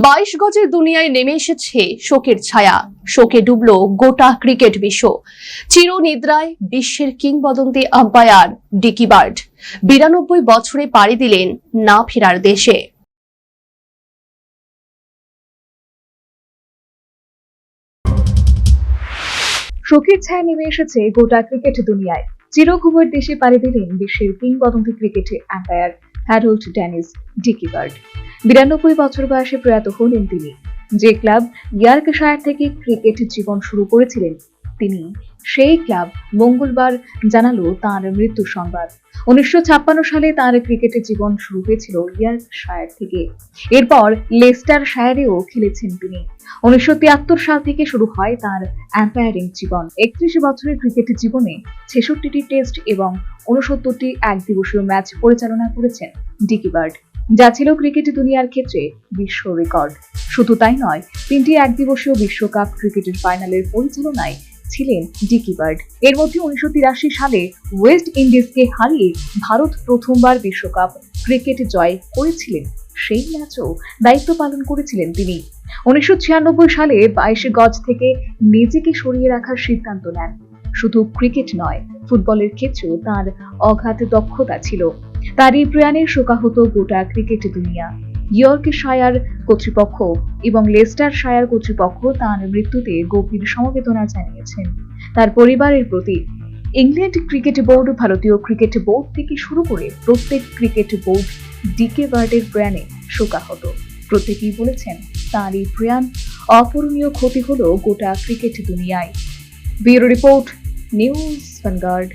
22 গজের দুনিয়ায় নেমে এসেছে শোকের ছায়া। শোকে ডুবলো গোটা ক্রিকেট বিশ্ব। চিরনিদ্রায় বিশ্বের কিংবদন্তি আম্পায়ার ডিকি বার্ড 92 বছরে পাড়ি দিলেন না ফেরার দেশে। শোকের ছায়া নেমে এসেছে গোটা ক্রিকেট দুনিয়ায়। চিরঘুমের দেশে পাড়ি দিলেন বিশ্বের কিংবদন্তি ক্রিকেটে umpire Harold Dennis Dickie Bird. 92 বছর বয়সে প্রয়াত হলেন তিনি। যে ক্লাব ইয়র্কশায়ার থেকে ক্রিকেট জীবন শুরু করেছিলেন তিনি, সেই ক্লাব মঙ্গলবার জানালো তাঁর মৃত্যু সংবাদ। 1956 সালে তাঁর ক্রিকেটের জীবন শুরু হয়েছিল ইয়র্কশায়ার থেকে। এরপর লেস্টারশায়ারেও খেলেছেন তিনি। 1973 সাল থেকে শুরু হয় তার আম্পায়ারিং জীবন। 31 বছরের ক্রিকেট জীবনে 66টি টেস্ট এবং 69টি একদিবসীয় ম্যাচ পরিচালনা করেছেন ডিকি বার্ড, যা ছিল ক্রিকেট দুনিয়ার ক্ষেত্রে বিশ্ব রেকর্ড। শুধু তাই নয়, 3টি একদিবসীয় বিশ্বকাপ ক্রিকেটের ফাইনালের পরিচালনায় ছিলেন ডিকি বার্ড। এর মধ্যে 1983 সালে ওয়েস্ট ইন্ডিজকে হারিয়ে ভারত প্রথমবার বিশ্বকাপ ক্রিকেট জয় করেছিলেন। সেই ম্যাচও দায়িত্ব পালন করেছিলেন তিনি। 1996 সালে 22 গজ থেকে নিজেকে সরিয়ে রাখার সিদ্ধান্ত নেন। শুধু ক্রিকেট নয়, ফুটবলের ক্ষেত্রেও তার অগাধ দক্ষতা ছিল। তার এই প্রয়াণে শোকাহত গোটা ক্রিকেট দুনিয়া। ইয়র্কশায়ার কর্তৃপক্ষ এবং লেস্টারশায়ার কর্তৃপক্ষ তার মৃত্যুতে গভীর সমবেদনা জানিয়েছেন। তার পরিবারের প্রতি ইংল্যান্ড ক্রিকেট বোর্ড, ভারতীয় ক্রিকেট বোর্ড থেকে শুরু করে প্রত্যেক ক্রিকেট বোর্ড ডিকি বার্ডের প্রয়াণে শোকাহত। প্রত্যেকেই বলেছেন তার এই প্রয়াণ অপূরণীয় ক্ষতি হলো গোটা ক্রিকেট দুনিয়ায়। Bureau report, news vanguard.